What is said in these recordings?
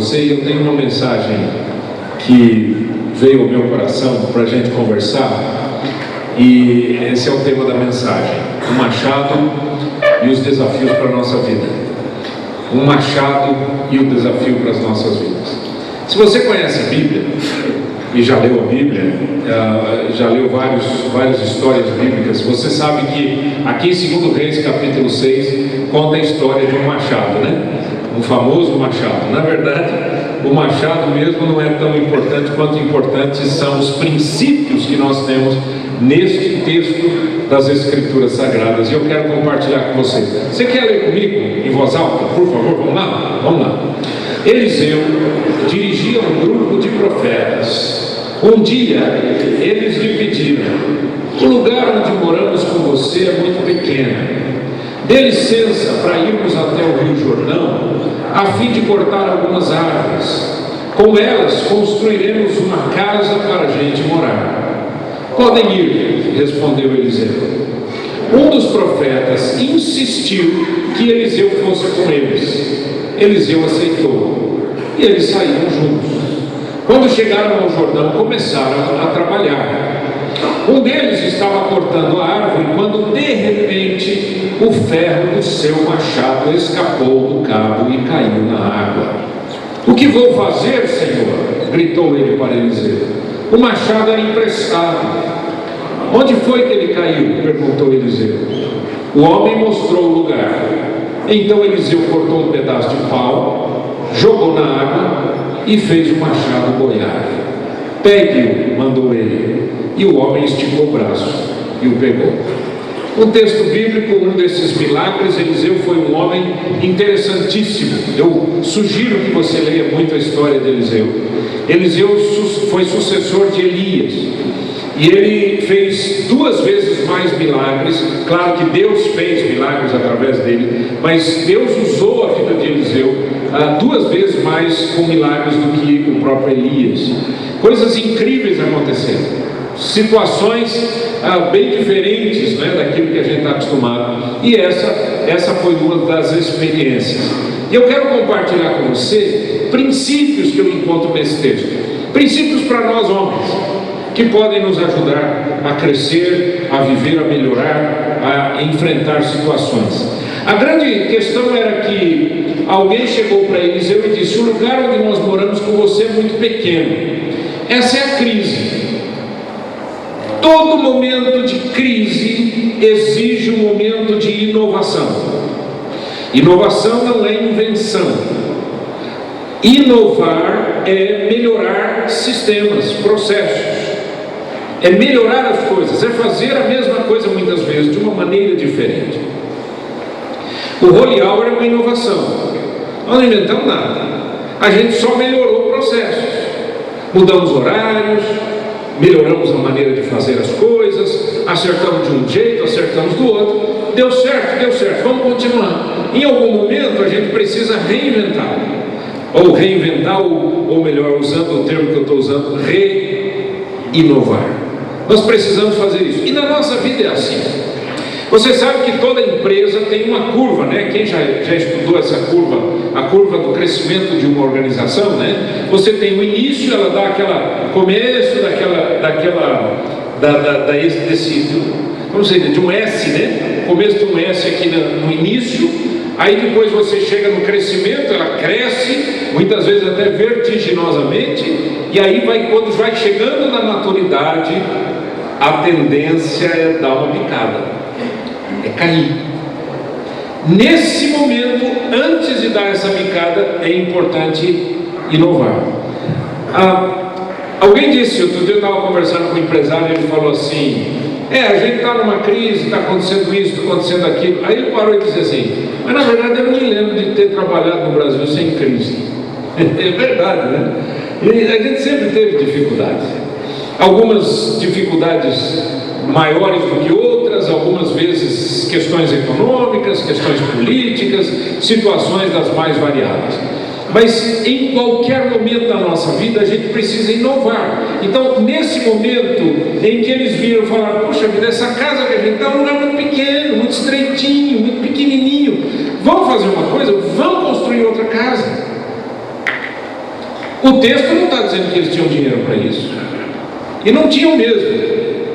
você e eu tenho uma mensagem que veio ao meu coração para a gente conversar, e esse é o tema da mensagem: o machado e os desafios para a nossa vida. O machado e o desafio para as nossas vidas. Se você conhece a Bíblia e já leu a Bíblia, já leu várias histórias bíblicas, você sabe que aqui em 2 Reis capítulo 6 conta a história de um machado, né? Um famoso machado. Na verdade, o machado mesmo não é tão importante quanto importantes são os princípios que nós temos neste texto das Escrituras Sagradas, e eu quero compartilhar com você. Você quer ler comigo em voz alta? Por favor, vamos lá? Vamos lá. Eliseu dirigia um grupo de profetas. Um dia, eles lhe pediram: o lugar onde moramos com você é muito pequeno. Dê licença para irmos até o Rio Jordão, a fim de cortar algumas árvores. Com elas construiremos uma casa para a gente morar. Podem ir, respondeu Eliseu. Um dos profetas insistiu que Eliseu fosse com eles. Eliseu aceitou, e eles saíram juntos. Quando chegaram ao Jordão, começaram a trabalhar. Um deles estava cortando a árvore quando de repente o ferro do seu machado escapou do cabo e caiu na água. O que vou fazer, Senhor? Gritou ele para Eliseu. O machado era emprestado. Onde foi que ele caiu? Perguntou Eliseu. O homem mostrou o lugar. Então Eliseu cortou um pedaço de pau, jogou na água e fez o machado boiar. Pegue-o, mandou ele. E o homem esticou o braço e o pegou. No texto bíblico, um desses milagres, Eliseu foi um homem interessantíssimo. Eu sugiro que você leia muito a história de Eliseu. Eliseu foi sucessor de Elias, e ele fez 2 vezes mais milagres. Claro que Deus fez milagres através dele, mas Deus usou a vida de Eliseu 2 vezes mais com milagres do que o próprio Elias. Coisas incríveis aconteceram, situações bem diferentes, né, daquilo que a gente está acostumado. E essa foi uma das experiências. E eu quero compartilhar com você princípios que eu encontro nesse texto. Princípios para nós homens, que podem nos ajudar a crescer, a viver, a melhorar, a enfrentar situações. A grande questão era que alguém chegou para Eliseu e disse: o lugar onde nós moramos com você é muito pequeno. Essa é a crise. Todo momento de crise exige um momento de inovação. Inovação não é invenção. Inovar é melhorar sistemas, processos. É melhorar as coisas, é fazer a mesma coisa muitas vezes de uma maneira diferente. O Holy Hour é uma inovação. Nós não inventamos nada. A gente só melhorou processos. Mudamos horários, melhoramos a maneira de fazer as coisas, acertamos de um jeito, acertamos do outro. Deu certo, vamos continuar. Em algum momento a gente precisa reinventar. Ou reinventar, ou melhor, usando o termo que eu estou usando, reinovar. Nós precisamos fazer isso. E na nossa vida é assim. Você sabe que toda empresa tem uma curva, né? Quem já estudou essa curva, a curva do crescimento de uma organização, né? Você tem o início, ela dá aquela começo vamos dizer, de um S, né? Começo de um S aqui no início. Aí depois você chega no crescimento, ela cresce, muitas vezes até vertiginosamente, e aí quando vai chegando na maturidade, a tendência é dar uma picada, é cair. Nesse momento, antes de dar essa picada, é importante inovar. Alguém disse, outro dia eu estava conversando com um empresário, ele falou assim: a gente está numa crise, está acontecendo isso, está acontecendo aquilo. Aí ele parou e disse assim: mas na verdade eu não me lembro de ter trabalhado no Brasil sem crise. É verdade, né? E a gente sempre teve dificuldades. Algumas dificuldades maiores do que outras, algumas vezes questões econômicas, questões políticas, situações das mais variadas. Mas em qualquer momento da nossa vida a gente precisa inovar. Então, nesse momento em que eles viram, falaram: puxa vida, essa casa que a gente está é um lugar muito pequeno, muito estreitinho, muito pequenininho. Vamos fazer uma coisa? Vamos construir outra casa. O texto não está dizendo que eles tinham dinheiro para isso, e não tinham mesmo.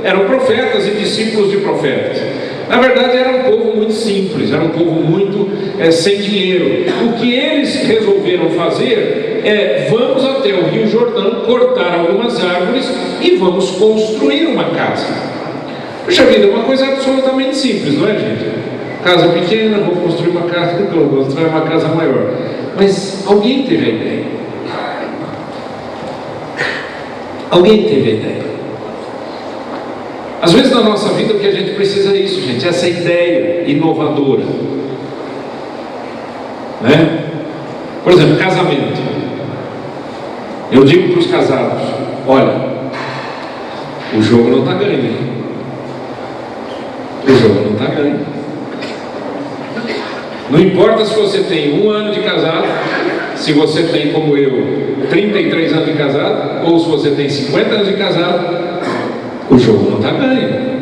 Eram profetas e discípulos de profetas. Na verdade, era um povo muito simples, era um povo muito sem dinheiro. O que eles resolveram fazer é: vamos até o Rio Jordão, cortar algumas árvores e vamos construir uma casa. Puxa vida, é uma coisa absolutamente simples, não é, gente? Casa pequena, vou construir uma casa, vou construir uma casa maior. Mas alguém teve a ideia. Alguém teve a ideia. Às vezes na nossa vida o que a gente precisa é isso, gente, essa ideia inovadora, né? Por exemplo, casamento. Eu digo para os casados: olha, o jogo não está ganho, o jogo não está ganho. Não importa se você tem 1 ano de casado, se você tem, como eu, 33 anos de casado, ou se você tem 50 anos de casado, o jogo não está ganho.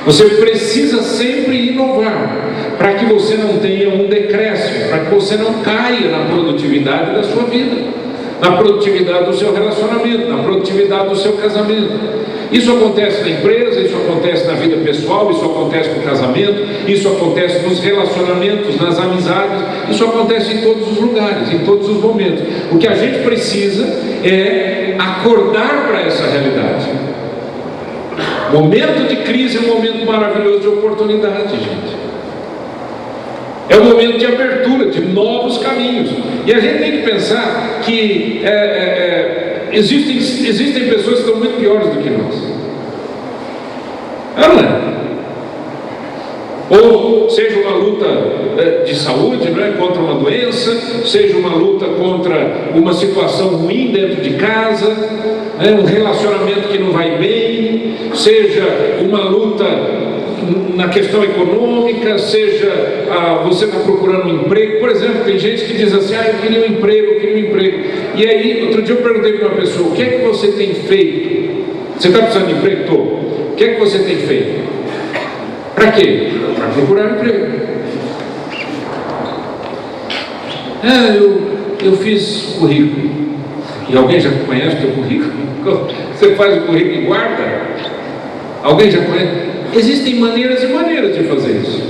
Você precisa sempre inovar, para que você não tenha um decréscimo, para que você não caia na produtividade da sua vida, na produtividade do seu relacionamento, na produtividade do seu casamento. Isso acontece na empresa, isso acontece na vida pessoal, isso acontece no casamento, isso acontece nos relacionamentos, nas amizades, isso acontece em todos os lugares, em todos os momentos. O que a gente precisa é acordar para essa realidade. Momento de crise é um momento maravilhoso de oportunidade, gente. É um momento de abertura, de novos caminhos. E a gente tem que pensar que existem pessoas que estão muito piores do que nós. Não é? Ou seja uma luta de saúde, né, contra uma doença, seja uma luta contra uma situação ruim dentro de casa, né, um relacionamento que não vai bem, seja uma luta na questão econômica, seja você está procurando um emprego. Por exemplo, tem gente que diz assim: eu queria um emprego, E aí, outro dia eu perguntei para uma pessoa: o que é que você tem feito? Você está precisando de emprego? Estou. O que é que você tem feito? Para quê? Para procurar um emprego. Eu fiz currículo. E alguém já conhece o teu currículo? Você faz o currículo e guarda? Alguém já conhece? Existem maneiras e maneiras de fazer isso.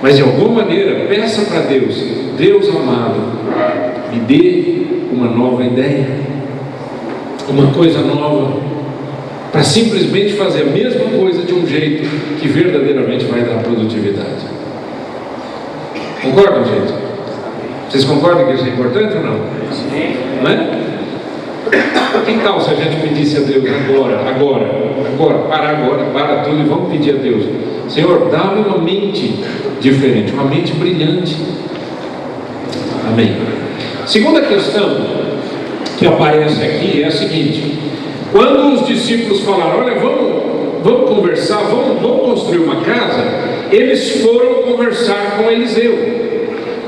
Mas de alguma maneira, peça para Deus: Deus amado, me dê uma nova ideia, uma coisa nova, para simplesmente fazer a mesma coisa de um jeito que verdadeiramente vai dar produtividade. Concordam, gente? Vocês concordam que isso é importante ou não? Sim. Não é? Que tal se a gente pedisse a Deus para tudo e vamos pedir a Deus: Senhor, dá-me uma mente diferente, uma mente brilhante. Amém. Segunda questão que aparece aqui é a seguinte: quando os discípulos falaram: olha, vamos conversar, vamos construir uma casa, eles foram conversar com Eliseu.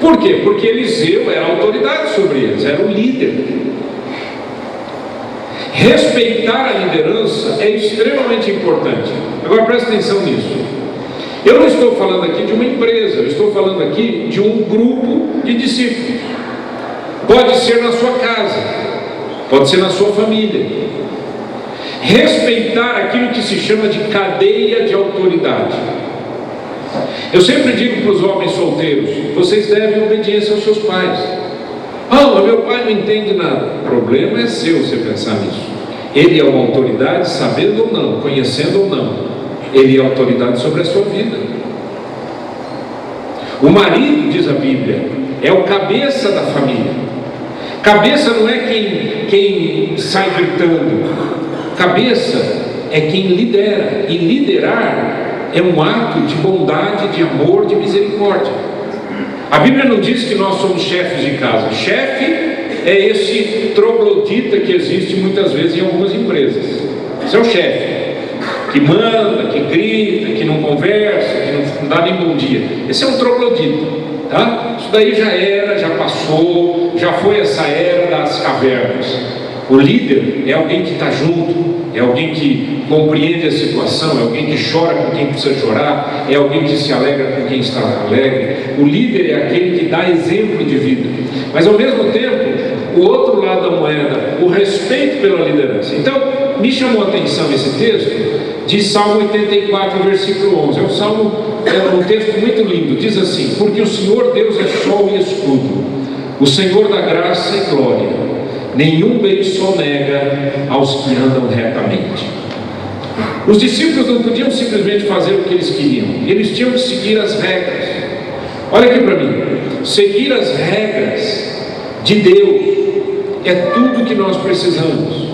Por quê? Porque Eliseu era a autoridade sobre eles, era o líder. Respeitar a liderança é extremamente importante. Agora presta atenção nisso. Eu não estou falando aqui de uma empresa, eu estou falando aqui de um grupo de discípulos. Pode ser na sua casa, pode ser na sua família. Respeitar aquilo que se chama de cadeia de autoridade. Eu sempre digo para os homens solteiros: vocês devem obediência aos seus pais. Meu pai não entende nada. O problema é seu você pensar nisso. Ele é uma autoridade, sabendo ou não, conhecendo ou não. Ele é autoridade sobre a sua vida. O marido, diz a Bíblia, é o cabeça da família. Cabeça não é quem sai gritando. Cabeça é quem lidera. E liderar é um ato de bondade, de amor, de misericórdia. A Bíblia não diz que nós somos chefes de casa. Chefe é esse troglodita que existe muitas vezes em algumas empresas. Esse é o chefe, que manda, que grita, que não conversa, que não dá nem bom dia. Esse é um troglodita, tá? Isso daí já era, já passou, já foi essa era das cavernas. O líder é alguém que está junto, é alguém que compreende a situação, é alguém que chora com quem precisa chorar, é alguém que se alegra com quem está alegre. O líder é aquele que dá exemplo de vida. Mas ao mesmo tempo, o outro lado da moeda, o respeito pela liderança. Então, me chamou a atenção esse texto de Salmo 84, versículo 11. É um texto muito lindo. Diz assim: porque o Senhor Deus é sol e escudo, o Senhor da graça e glória, nenhum bem sonega aos que andam retamente. Os discípulos não podiam simplesmente fazer o que eles queriam, eles tinham que seguir as regras. Olha aqui para mim, seguir as regras de Deus é tudo que nós precisamos.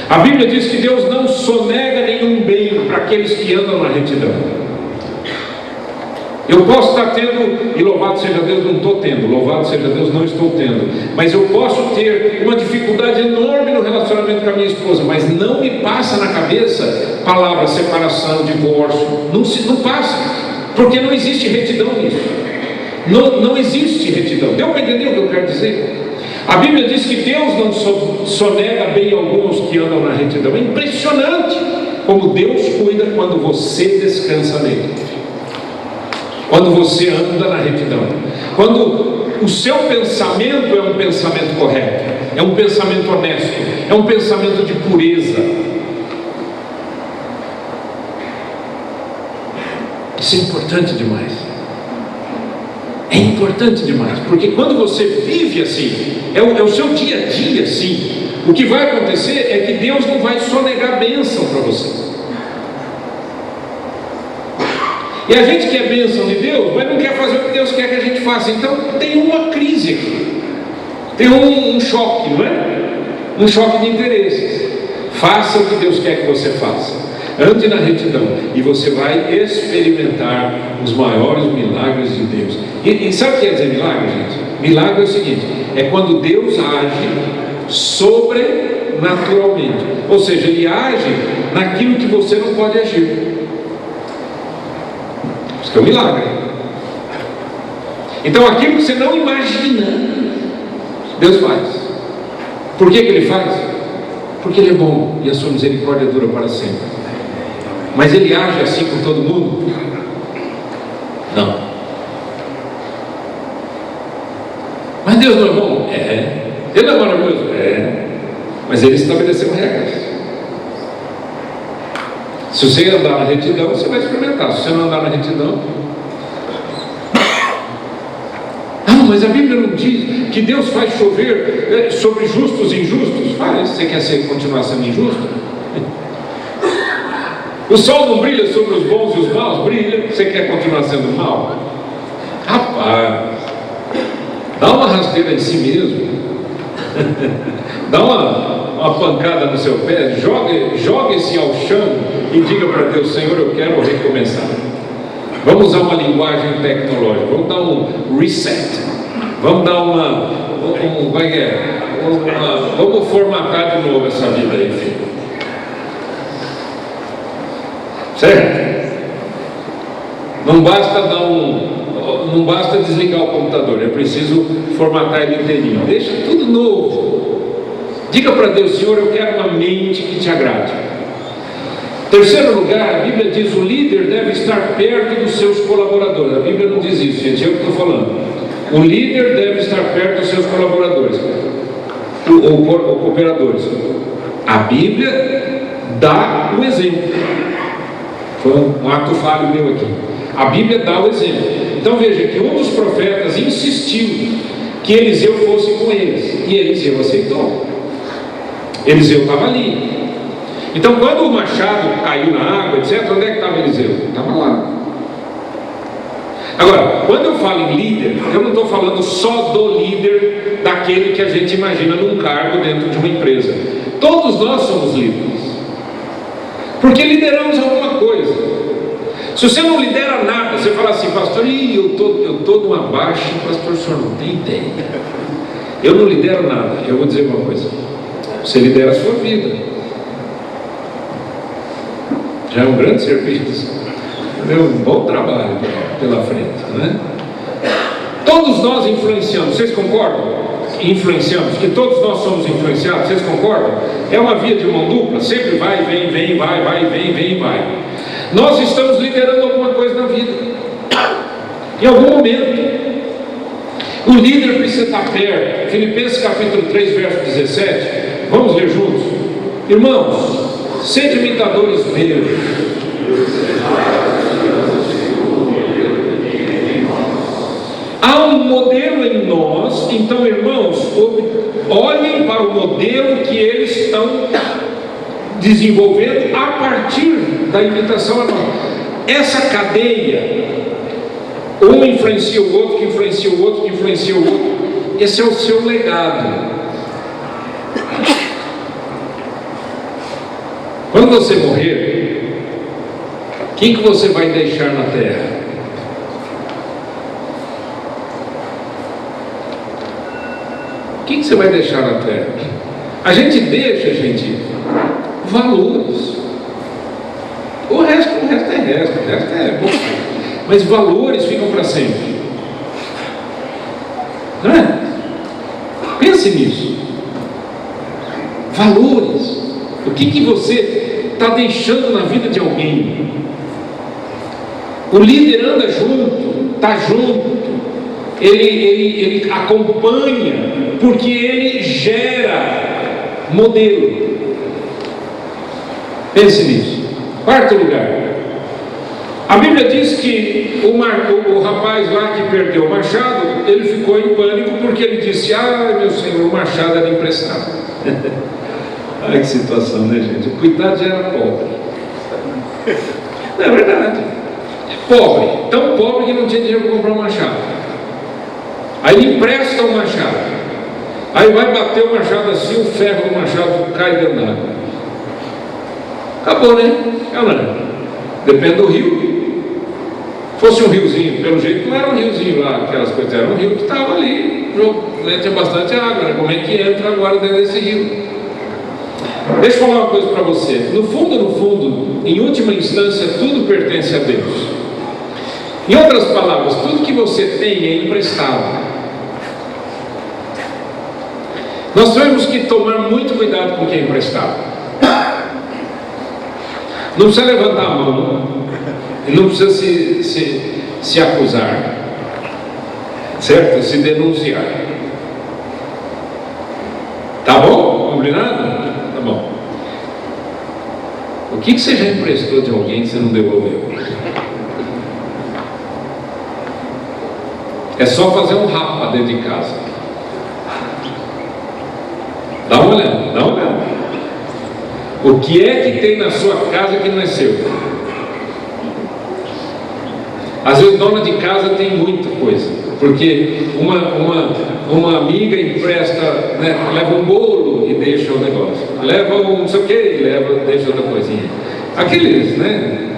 A Bíblia diz que Deus não sonega nenhum bem para aqueles que andam na retidão. Eu posso estar tendo, e louvado seja Deus, não estou tendo, louvado seja Deus, não estou tendo, mas eu posso ter uma dificuldade enorme no relacionamento com a minha esposa, mas não me passa na cabeça palavra separação, divórcio, não passa, porque não existe retidão nisso. Não existe retidão. Deu para entender o que eu quero dizer? A Bíblia diz que Deus não sonega bem alguns que andam na retidão. É impressionante como Deus cuida quando você descansa nele, quando você anda na retidão, quando o seu pensamento é um pensamento correto, é um pensamento honesto, é um pensamento de pureza. Isso é importante demais. É importante demais, porque quando você vive assim, é o seu dia a dia assim, o que vai acontecer é que Deus não vai sonegar bênção para você. E a gente quer bênção de Deus, mas não quer fazer o que Deus quer que a gente faça. Então tem uma crise aqui, tem um choque, não é? Um choque de interesses. Faça o que Deus quer que você faça, ande na retidão, e você vai experimentar os maiores milagres de Deus. E sabe o que quer dizer milagre, gente? Milagre é o seguinte: é quando Deus age sobrenaturalmente, ou seja, Ele age naquilo que você não pode agir. Isso que é um milagre. Então aquilo que você não imagina, Deus faz. Por que Ele faz? Porque Ele é bom e a sua misericórdia dura para sempre. Mas Ele age assim com todo mundo? Não. Mas Deus não é bom? É. Ele não é maravilhoso? É. Mas Ele estabeleceu regras. Se você andar na retidão, você vai experimentar. Se você não andar na retidão... mas a Bíblia não diz que Deus faz chover sobre justos e injustos? Faz. Você quer continuar sendo injusto? O sol não brilha sobre os bons e os maus? Brilha. Você quer continuar sendo mal? Rapaz, dá uma rasteira em si mesmo. Dá uma pancada no seu pé, jogue-se ao chão e diga para Deus: Senhor, eu quero recomeçar. Vamos usar uma linguagem tecnológica, vamos dar um reset, vamos dar vamos formatar de novo essa vida aí, filho. Certo? Não basta desligar o computador, é preciso formatar ele inteirinho. Deixa tudo novo. Diga para Deus: Senhor, eu quero uma mente que te agrade. Terceiro lugar, a Bíblia diz: o líder deve estar perto dos seus colaboradores. A Bíblia não diz isso, gente, eu que estou falando. O líder deve estar perto dos seus colaboradores ou cooperadores. A Bíblia dá o exemplo. Foi um ato falho meu aqui. A Bíblia dá o exemplo. Então veja que um dos profetas insistiu que Eliseu fosse com eles, e Eliseu aceitou. Eliseu estava ali. Então quando o machado caiu na água, etc., onde é que estava Eliseu? Estava lá. Agora, quando eu falo em líder, eu não estou falando só do líder, daquele que a gente imagina num cargo dentro de uma empresa. Todos nós somos líderes, porque lideramos alguma coisa. Se você não lidera nada, você fala assim: pastor, eu estou numa baixa, pastor, o senhor não tem ideia. Eu não lidero nada. Eu vou dizer uma coisa: você lidera a sua vida. Já é um grande serviço, é um bom trabalho pela frente, né? Todos nós influenciamos, vocês concordam? Influenciamos, que todos nós somos influenciados, vocês concordam? É uma via de mão dupla, sempre vai, vem, vai. Nós estamos liderando alguma coisa na vida, em algum momento. O líder precisa estar perto. Filipenses capítulo 3, verso 17. Vamos ler juntos? Irmãos, sede imitadores meus. Há um modelo em nós, então, irmãos, olhem para o modelo que eles estão desenvolvendo a partir da imitação a nós. Essa cadeia, um influencia o outro, que influencia o outro, que influencia o outro. Esse é o seu legado. Quando você morrer, o que você vai deixar na terra? O que você vai deixar na terra? A gente deixa, gente, valores. O resto é bom. Mas valores ficam para sempre. Não é? Pense nisso. Valores. O que você está deixando na vida de alguém? O líder anda junto, está junto. Ele acompanha, porque ele gera modelo. Pense nisso. Quarto lugar, a Bíblia diz que o rapaz lá que perdeu o machado, ele ficou em pânico porque ele disse: ah, meu senhor, o machado era emprestado. Ai, que situação, né, gente? O cuidado já era pobre. Não é verdade? Pobre, tão pobre que não tinha dinheiro para comprar um machado. Aí ele empresta o machado. Aí vai bater o machado assim, o ferro do machado cai dentro da água. Acabou, né? Depende do rio. Fosse um riozinho, pelo jeito não era um riozinho lá, aquelas coisas, era um rio que estava ali, tinha bastante água, né? Como é que entra agora dentro desse rio? Deixa eu falar uma coisa para você. No fundo, em última instância, tudo pertence a Deus. Em outras palavras, tudo que você tem é emprestado. Nós temos que tomar muito cuidado com o que é emprestado. Não precisa levantar a mão, não precisa se acusar, certo? Se denunciar. Tá bom? Combinado? Tá bom. O que você já emprestou de alguém que você não devolveu? É só fazer um rapa dentro de casa. Dá uma olhada. O que é que tem na sua casa que não é seu? Às vezes dona de casa tem muita coisa, porque uma amiga empresta, né, leva um bolo e deixa o negócio, leva um não sei o que e deixa outra coisinha, aqueles, né,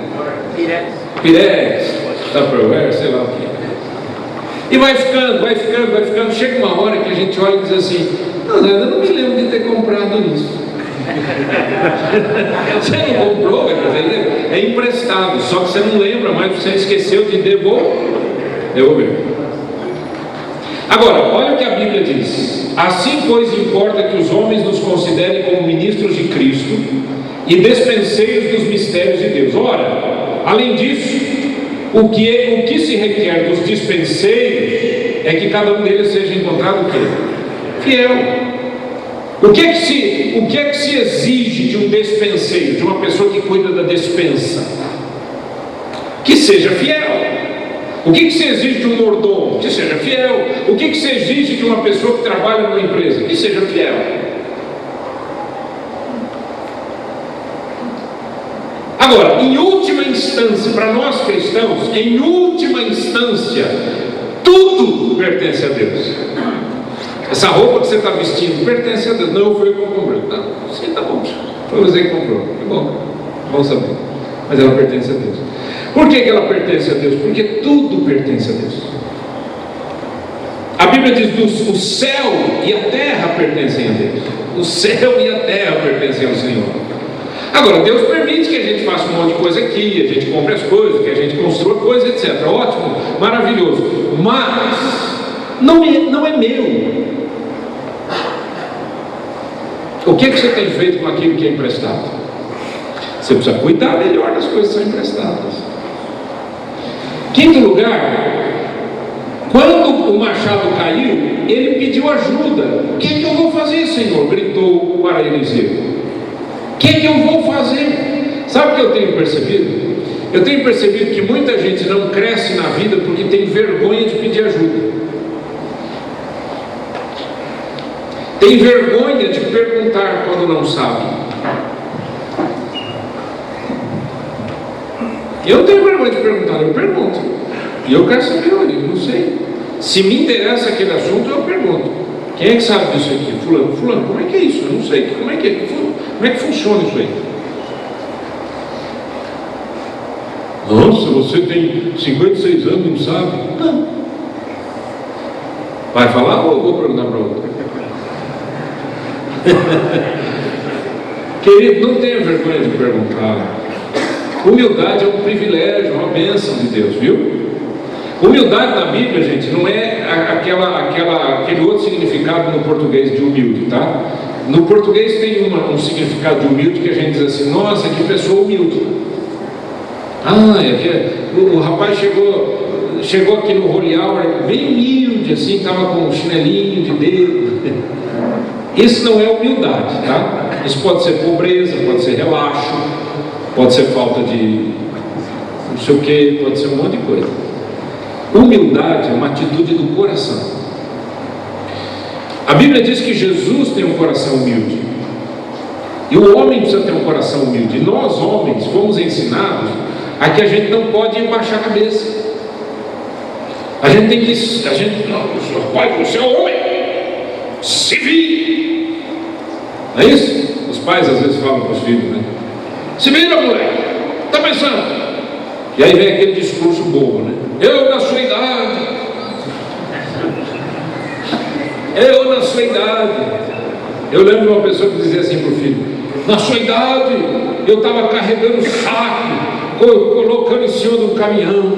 pirex, tupperware, sei lá o que, e vai ficando, chega uma hora que a gente olha e diz assim: não, eu não me lembro de ter comprado isso. Você não comprou, é emprestado, só que você não lembra, mas você esqueceu de devolver. Agora, olha o que a Bíblia diz: assim, pois, importa que os homens nos considerem como ministros de Cristo e despenseiros dos mistérios de Deus. Ora, além disso, o que se requer dos dispenseiros é que cada um deles seja encontrado o quê? Fiel. O que é que se exige de um despenseiro, de uma pessoa que cuida da despensa? Que seja fiel. O que se exige de um mordomo? Que seja fiel. O que se exige de uma pessoa que trabalha numa empresa? Que seja fiel. Agora, em última instância, para nós cristãos, em última instância, tudo pertence a Deus. Essa roupa que você está vestindo pertence a Deus. Não foi eu que comprei. Não, sim, tá bom. Foi você que comprou. É bom saber. Mas ela pertence a Deus. Por que ela pertence a Deus? Porque tudo pertence a Deus. A Bíblia diz: o céu e a terra pertencem a Deus. O céu e a terra pertencem ao Senhor. Agora, Deus permite que a gente faça um monte de coisa aqui, a gente compre as coisas, que a gente construa coisas, etc. Ótimo, maravilhoso. Mas não é meu. O que você tem feito com aquilo que é emprestado? Você precisa cuidar melhor das coisas que são emprestadas. Quinto lugar, Quando o machado caiu, ele pediu ajuda. O que é que eu vou fazer, Senhor? Gritou para Eliseu. O que é que eu vou fazer? Sabe o que eu tenho percebido? Eu tenho percebido que muita gente não cresce na vida porque tem vergonha de pedir ajuda. Tem vergonha de perguntar quando não sabe. Eu não tenho vergonha de perguntar, eu pergunto. E eu quero saber, eu não sei. Se me interessa aquele assunto, eu pergunto. Quem é que sabe disso aqui? Fulano, como é que é isso? Eu não sei. Como é que funciona isso aí? Nossa, você tem 56 anos e não sabe? Não. Vai falar ou eu vou perguntar para outro? Querido, não tenha vergonha de perguntar. Humildade é um privilégio, uma bênção de Deus, viu? Humildade na Bíblia, gente, não é aquele outro significado no português de humilde, tá? No português tem um significado de humilde que a gente diz assim: nossa, que pessoa humilde. O rapaz chegou aqui no Holy Hour bem humilde, assim, estava com um chinelinho de dedo. Isso não é humildade, tá? Isso pode ser pobreza, pode ser relaxo, pode ser falta de não sei o que, pode ser um monte de coisa. Humildade é uma atitude do coração. A Bíblia diz que Jesus tem um coração humilde. E o homem precisa ter um coração humilde. E nós, homens, fomos ensinados a que a gente não pode baixar a cabeça. A gente tem que... não, pai, você é homem. Se vira. Não é isso? Os pais às vezes falam para os filhos, né? Se vira, moleque. Está pensando? E aí vem aquele discurso bobo, né? Eu na sua idade. Eu lembro de uma pessoa que dizia assim para o filho: na sua idade eu estava carregando saco, colocando em cima de um caminhão.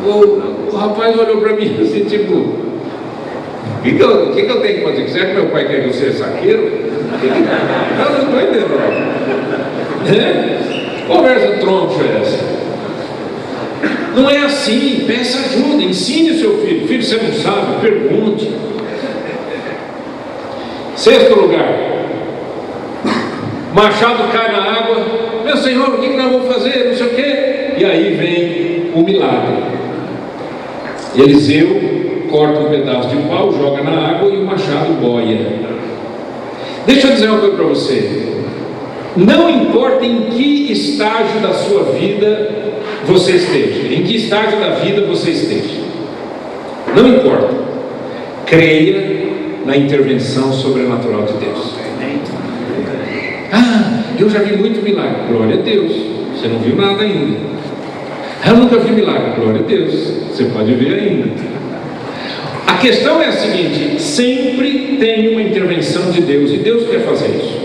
O rapaz olhou para mim assim, tipo: o que eu tenho que fazer? Será que meu pai quer que eu seja saqueiro? Eu não estou entendendo. Conversa troncha é essa? Não é assim. Peça ajuda, ensine o seu filho. Filho, você não sabe? Pergunte. Sexto lugar, machado cai na água. Meu Senhor, o que nós vamos fazer? Não sei o quê. E aí vem o milagre. Eliseu corta um pedaço de pau, joga na água e o machado boia. Deixa eu dizer uma coisa para você. Não importa em que estágio da sua vida você esteja, em que estágio da vida você esteja, não importa, creia na intervenção sobrenatural de Deus. Eu já vi muito milagre. Glória a Deus. Você não viu nada ainda. Eu nunca vi milagre. Glória a Deus. Você pode ver ainda. A questão é a seguinte: sempre tem uma intervenção de Deus, e Deus quer fazer isso.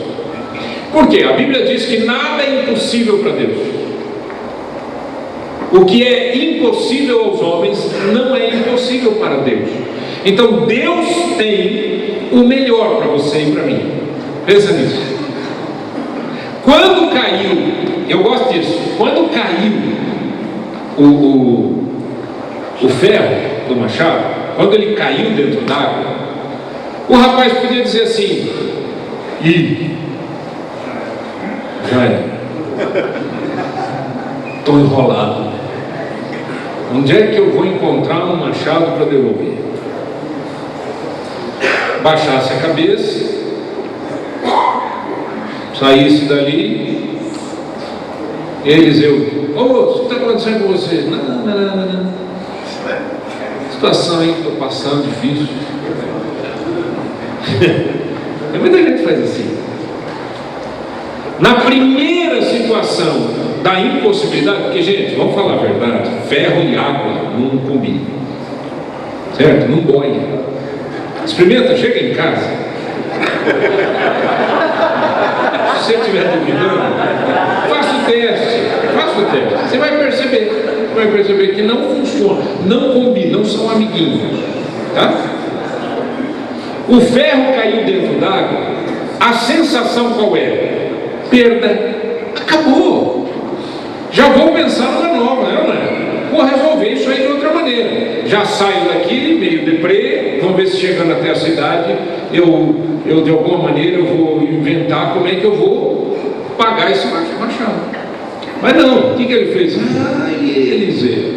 Por quê? A Bíblia diz que nada é impossível para Deus. O que é impossível aos homens não é impossível para Deus. Então Deus tem o melhor para você e para mim. Pensa nisso. Quando caiu, eu gosto disso, quando caiu o ferro do machado, quando ele caiu dentro d'água, o rapaz podia dizer assim: já é, estou enrolado. Onde é que eu vou encontrar um machado para devolver? Baixasse a cabeça, saísse dali. Eliseu: o que está acontecendo com você? Não. Situação aí que estou passando difícil. Muita gente faz assim. Na primeira situação da impossibilidade, porque, gente, vamos falar a verdade, ferro e água não combinam, certo? Não boia. Experimenta, chega em casa. Se você estiver duvidando, faça o teste. Você vai perceber que não funciona, não combina, não são amiguinhos, tá? O ferro caiu dentro d'água, a sensação qual é? Perda. Acabou. Já vou pensar numa nova, não é? Vou resolver isso aí de outra Já saio daqui, meio deprê, vamos ver se chegando até a cidade, eu de alguma maneira eu vou inventar como é que eu vou pagar esse machado. Mas não, o que ele fez? Eliseu.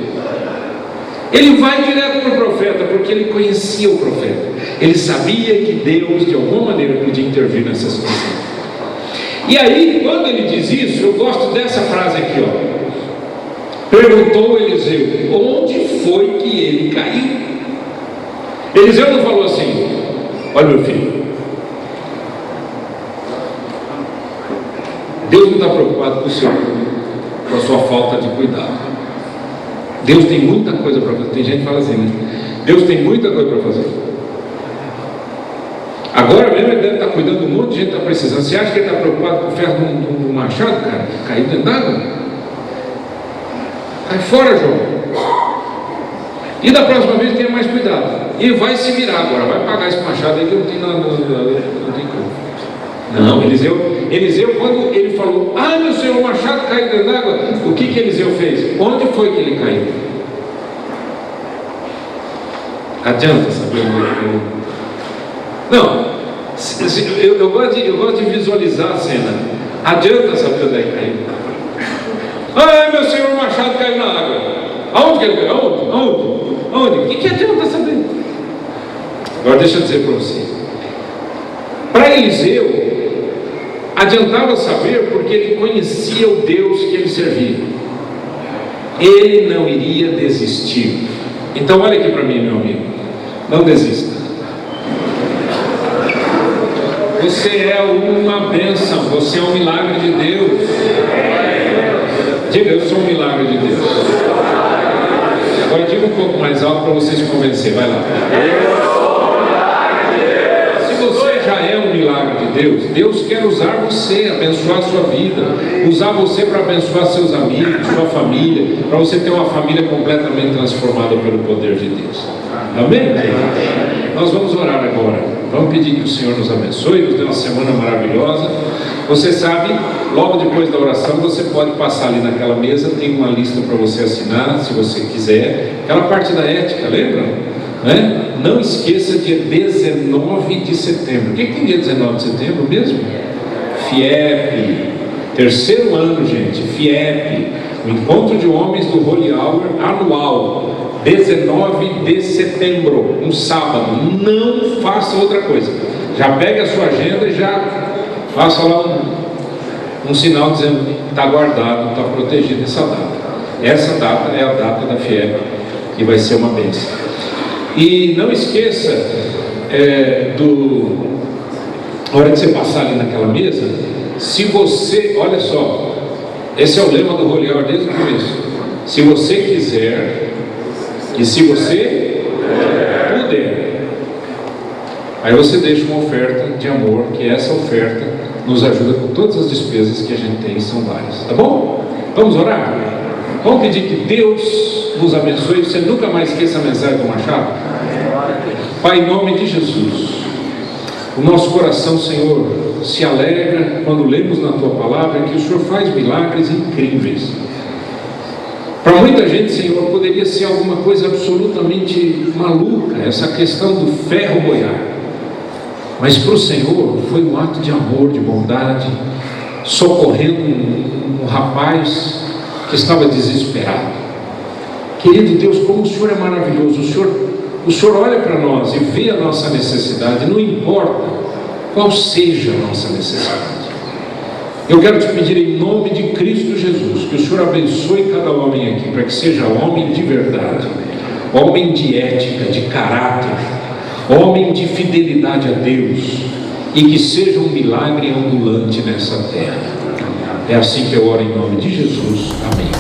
Ele vai direto para o profeta, porque ele conhecia o profeta. Ele sabia que Deus, de alguma maneira, podia intervir nessa situação. E aí, quando ele diz isso, eu gosto dessa frase aqui, ó. Perguntou Eliseu, onde foi que ele caiu? Eliseu não falou assim: olha, meu filho, Deus não está preocupado com a sua falta de cuidado. Deus tem muita coisa para fazer. Tem gente que fala assim, né? Deus tem muita coisa para fazer. Agora mesmo ele deve estar cuidando de um monte de gente que está precisando. Você acha que ele está preocupado com o ferro do machado, cara? Caiu dentro d'água? Cai fora, João. E da próxima vez tenha mais cuidado. E vai se virar agora. Vai pagar esse machado aí que não tem nada. Não tem como. Não, Eliseu, quando ele falou, meu senhor, o machado caiu dentro d'água, o que Eliseu fez? Onde foi que ele caiu? Adianta saber onde ele caiu? Não, eu gosto de visualizar a cena. Adianta saber onde ele caiu? Meu senhor, o machado caiu na água. Aonde que ele caiu? Aonde? O que adianta saber? Agora deixa eu dizer para você. Para Eliseu, adiantava saber porque ele conhecia o Deus que ele servia. Ele não iria desistir. Então olha aqui para mim, meu amigo, não desista. Você é uma bênção, você é um milagre de Deus. Diga, eu sou um milagre de Deus. Agora diga um pouco mais alto para você se convencer, vai lá. Você já é um milagre de Deus. Deus quer usar você, abençoar a sua vida, usar você para abençoar seus amigos, sua família, para você ter uma família completamente transformada pelo poder de Deus. Amém? Nós vamos orar agora. Vamos pedir que o Senhor nos abençoe, nos dê uma semana maravilhosa. Você sabe, logo depois da oração, você pode passar ali naquela mesa, tem uma lista para você assinar, se você quiser. Aquela parte da ética, lembra? Né? Não esqueça, dia 19 de setembro. O que tem dia 19 de setembro mesmo? FIEP, terceiro ano, gente. FIEP, o Encontro de Homens do Holy Hour anual, 19 de setembro, um sábado. Não faça outra coisa. Já pegue a sua agenda e já faça lá um sinal dizendo que está guardado, está protegido essa data. Essa data é a data da FIEP, que vai ser uma bênção. E não esqueça na hora de você passar ali naquela mesa, se você, olha só, esse é o lema do Holy Hour desde o começo. Se você quiser e se você puder, aí você deixa uma oferta de amor, que essa oferta nos ajuda com todas as despesas que a gente tem, são várias, tá bom? Vamos orar? Vamos pedir que Deus nos abençoe. Você nunca mais esqueça a mensagem do machado. Pai, em nome de Jesus, o nosso coração, Senhor, se alegra quando lemos na Tua palavra que o Senhor faz milagres incríveis. Para muita gente, Senhor, poderia ser alguma coisa absolutamente maluca, essa questão do ferro boiar. Mas para o Senhor foi um ato de amor, de bondade, socorrendo um rapaz que estava desesperado. Querido Deus, como o Senhor é maravilhoso. O Senhor olha para nós e vê a nossa necessidade, não importa qual seja a nossa necessidade. Eu quero te pedir em nome de Cristo Jesus, que o Senhor abençoe cada homem aqui, para que seja homem de verdade, homem de ética, de caráter, homem de fidelidade a Deus, e que seja um milagre ambulante nessa terra. É assim que eu oro em nome de Jesus. Amém.